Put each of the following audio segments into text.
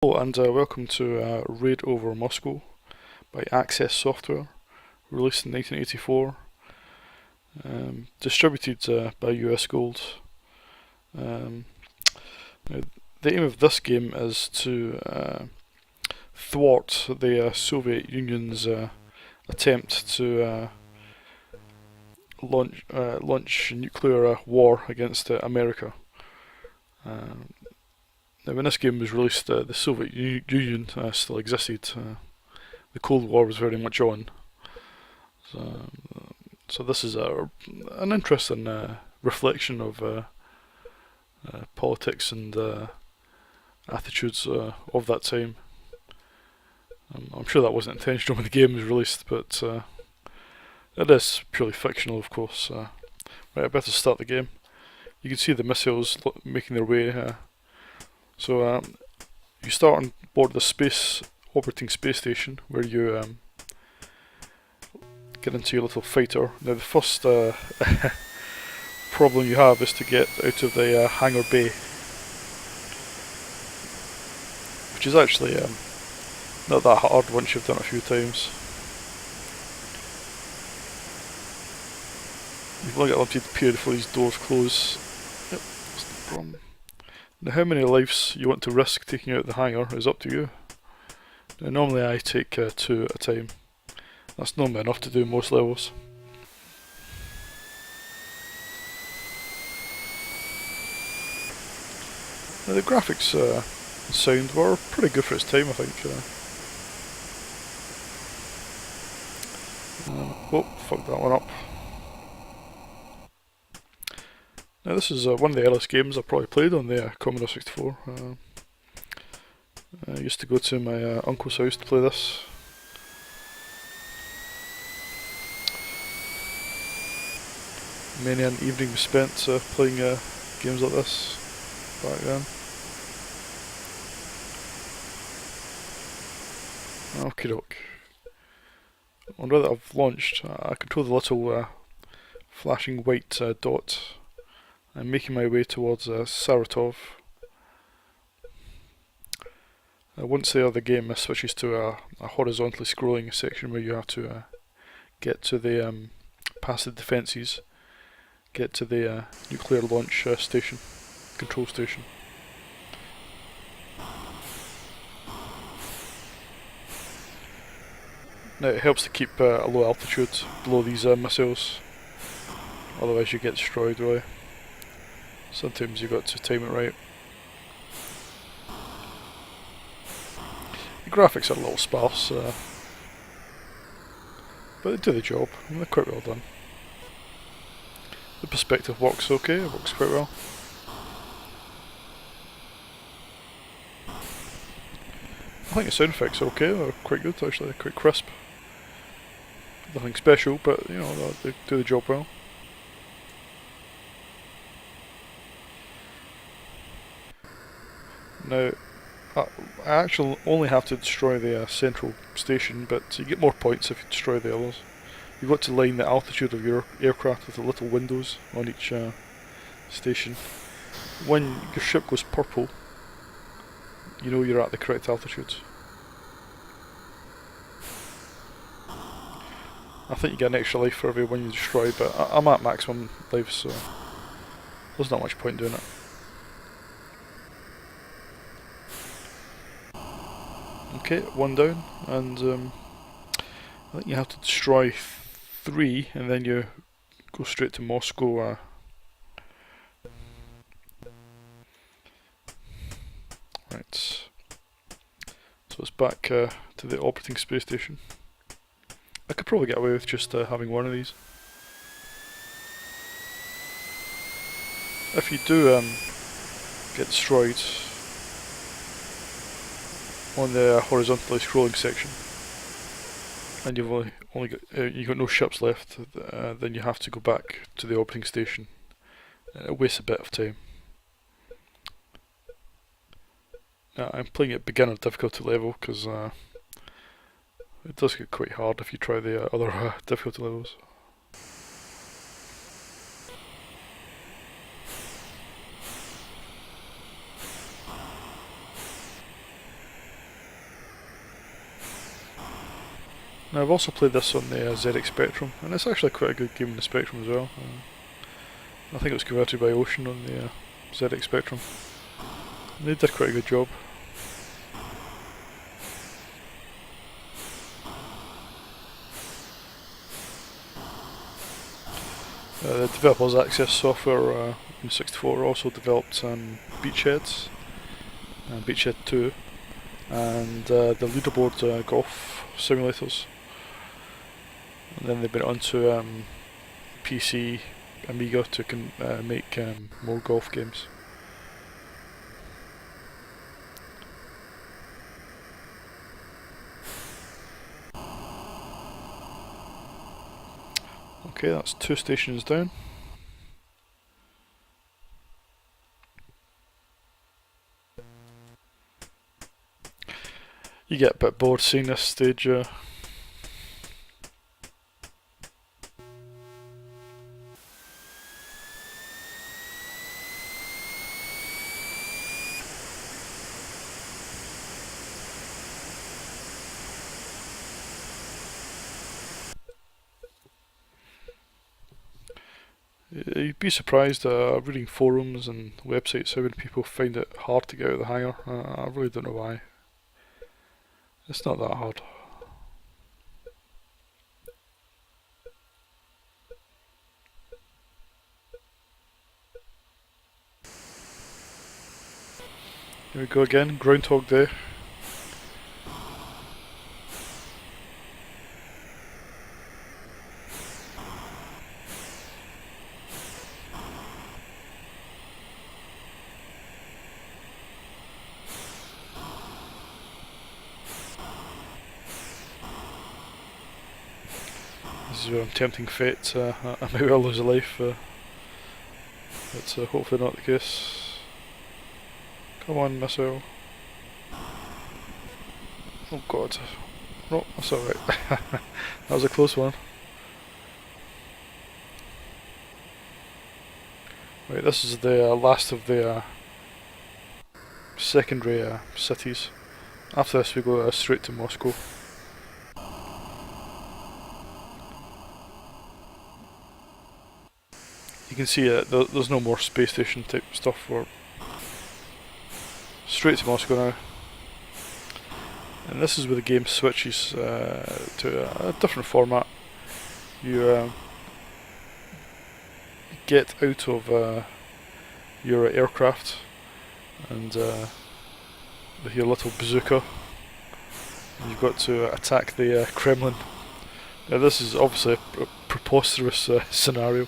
Hello and welcome to Raid over Moscow by Access Software, released in 1984, distributed by US Gold. Now, the aim of this game is to thwart the Soviet Union's attempt to launch nuclear war against America. Now, when this game was released, the Soviet Union still existed. The Cold War was very much on. So this is an interesting reflection of politics and attitudes of that time. I'm sure that wasn't intentional when the game was released, but it is purely fictional, of course. Right, I better start the game. You can see the missiles making their way. So you start on board the orbiting space station, where you get into your little fighter. Now the first problem you have is to get out of the hangar bay, which is actually not that hard once you've done it a few times. You've only got a limited period before these doors close. Yep, that's no problem. Now how many lives you want to risk taking out the hangar is up to you. Now normally I take 2 at a time. That's normally enough to do most levels. Now the graphics and sound were pretty good for its time, I think. Oh, fuck that one up. Now this is one of the earliest games I probably played on the Commodore 64. I used to go to my uncle's house to play this. Many an evening was spent playing games like this back then. Okie doke. On now that I've launched, I control the little flashing white dot. I'm making my way towards Saratov. Once there, the game switches to a horizontally scrolling section where you have to get to the past the defences, get to the nuclear launch station, control station. Now it helps to keep a low altitude below these missiles, otherwise you get destroyed really. Sometimes you've got to time it right. The graphics are a little sparse, but they do the job, and they're quite well done. The perspective works okay, it works quite well. I think the sound effects are okay, they're quite good actually, they're quite crisp. Nothing special, but you know, they do the job well. Now, I actually only have to destroy the central station, but you get more points if you destroy the others. You've got to line the altitude of your aircraft with the little windows on each station. When your ship goes purple, you know you're at the correct altitude. I think you get an extra life for every one you destroy, but I'm at maximum life, so there's not much point doing it. Okay, 1 down, and I think you have to destroy 3, and then you go straight to Moscow. Right, so it's back to the orbiting space station. I could probably get away with just having one of these. If you do get destroyed on the horizontally scrolling section, and you've only got you got no ships left, then you have to go back to the orbiting station. It wastes a bit of time. I'm playing at beginner difficulty level because it does get quite hard if you try the other difficulty levels. Now I've also played this on the ZX Spectrum, and it's actually quite a good game on the Spectrum as well. I think it was converted by Ocean on the ZX Spectrum. And they did quite a good job. The Developers Access software in 64 also developed Beachheads, Beachhead 2, and the leaderboard golf simulators. And then they went on to PC, Amiga to make more golf games. Okay, that's 2 stations down. You get a bit bored seeing this stage. You'd be surprised reading forums and websites how many people find it hard to get out of the hangar. I really don't know why. It's not that hard. Here we go again, Groundhog Day. This is where I'm tempting fate. I may well lose a life, but hopefully not the case. Come on, missile. Oh god. No, that's alright. That was a close one. Right, this is the last of the secondary cities. After this we go straight to Moscow. You can see there's no more space station type stuff. We're straight to Moscow now. And this is where the game switches to a different format. You get out of your aircraft and with your little bazooka, and you've got to attack the Kremlin. Now this is obviously a preposterous scenario.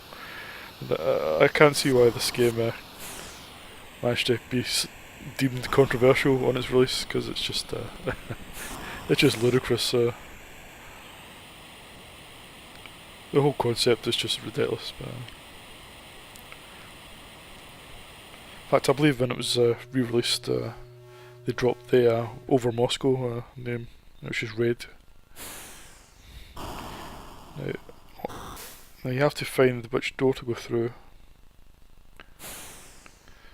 I can't see why this game managed to be deemed controversial on its release, because it's just it's just ludicrous. The whole concept is just ridiculous. But, in fact, I believe when it was re-released, they dropped the Over Moscow name, which is Raid. Now you have to find which door to go through.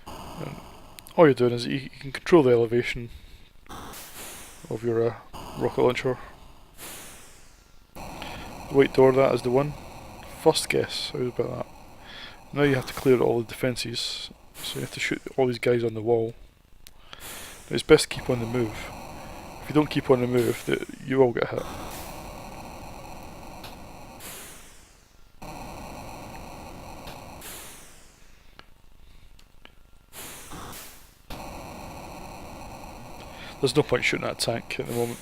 And all you're doing is you can control the elevation of your rocket launcher. The white door, that is the one. First guess, how about that? Now you have to clear all the defences, so you have to shoot all these guys on the wall. Now it's best to keep on the move. If you don't keep on the move, you will get hit. There's no point shooting at a tank at the moment.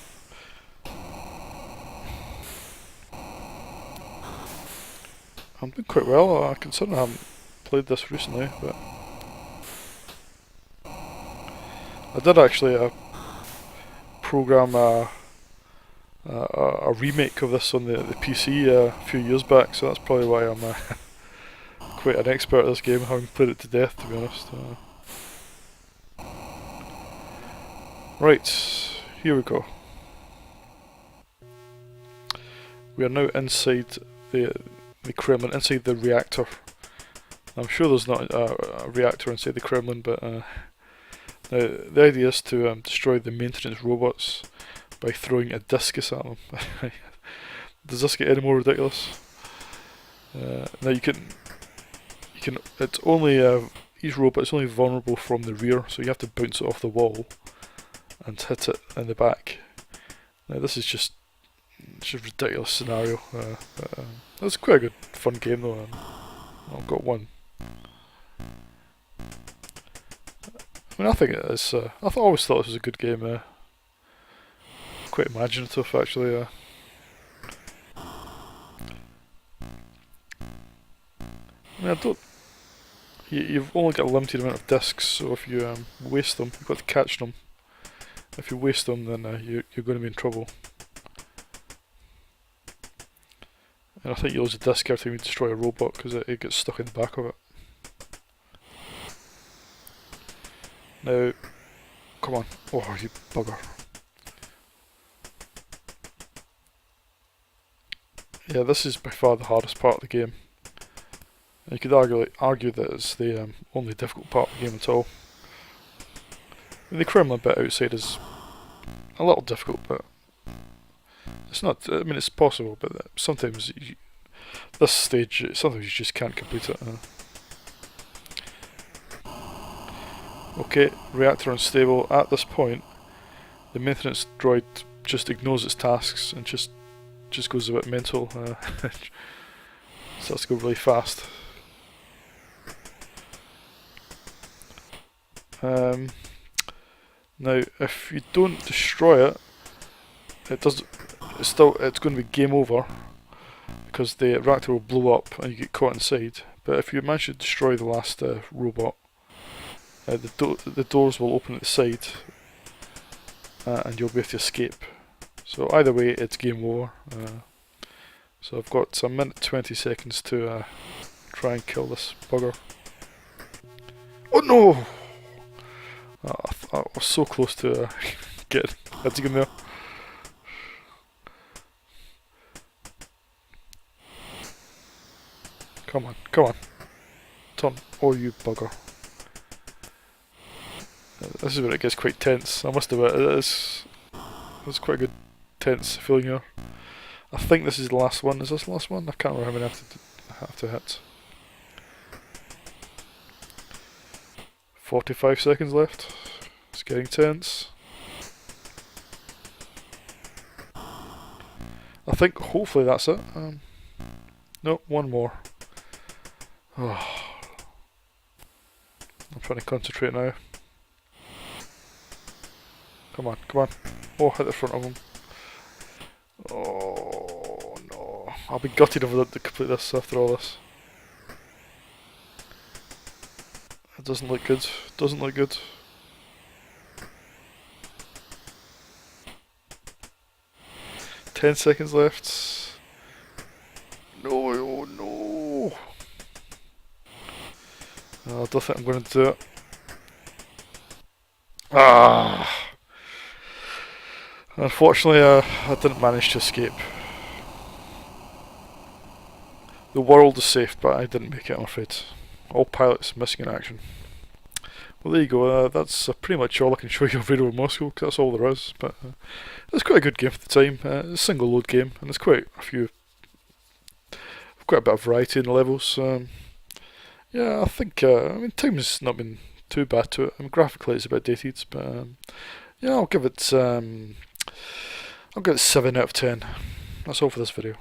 I'm doing quite well. I consider I haven't played this recently, but I did actually program a remake of this on the PC a few years back, so that's probably why I'm quite an expert at this game, having played it to death, to be honest. Right, here we go. We are now inside the Kremlin, inside the reactor. I'm sure there's not a reactor inside the Kremlin, but now the idea is to destroy the maintenance robots by throwing a discus at them. Does this get any more ridiculous? Now you can, it's only, each robot is only vulnerable from the rear, so you have to bounce it off the wall and hit it in the back. Now this is just, it's a ridiculous scenario. It's quite a good, fun game though. I've got one. I mean, I think it is. Always thought this was a good game. Quite imaginative, actually. I mean, I don't. You've only got a limited amount of discs, so if you waste them, you've got to catch them. If you waste them, then you're going to be in trouble. And I think you lose a disc every time you destroy a robot because it gets stuck in the back of it. Now, come on. Oh, you bugger. Yeah, this is by far the hardest part of the game. You could argue that it's the only difficult part of the game at all. I mean, the Kremlin bit outside is a little difficult, but it's not. I mean, it's possible, but sometimes this stage, sometimes you just can't complete it. Okay, reactor unstable. At this point, the maintenance droid just ignores its tasks and just goes a bit mental. Starts to go really fast. Now, if you don't destroy it, it's going to be game over because the reactor will blow up and you get caught inside. But if you manage to destroy the last robot, the doors will open at the side and you'll be able to escape. So either way, it's game over. So I've got a minute 20 seconds to try and kill this bugger. Oh no! I was so close to hitting him there. Come on, come on. Turn. Oh, you bugger. This is where it gets quite tense. I must admit, it's quite a good tense feeling here. I think this is the last one. Is this the last one? I can't remember how many I have to hit. 45 seconds left. It's getting tense. I think hopefully that's it. No, one more. Oh. I'm trying to concentrate now. Come on, come on. Oh, hit the front of him. Oh no. I'll be gutted if I don't complete this after all this. It doesn't look good. Doesn't look good. Ten seconds left. No, oh no. I don't think I'm going to do it. Ah. Unfortunately, I didn't manage to escape. The world is safe, but I didn't make it, I'm afraid. All pilots missing in action. Well, there you go. That's pretty much all I can show you of Radio Moscow, because that's all there is. But it's quite a good game for the time. It's a single load game, and there's quite a bit of variety in the levels. Yeah, I think. I mean, time's not been too bad to it. I mean, graphically it's a bit dated, but yeah, I'll give it 7 out of 10. That's all for this video.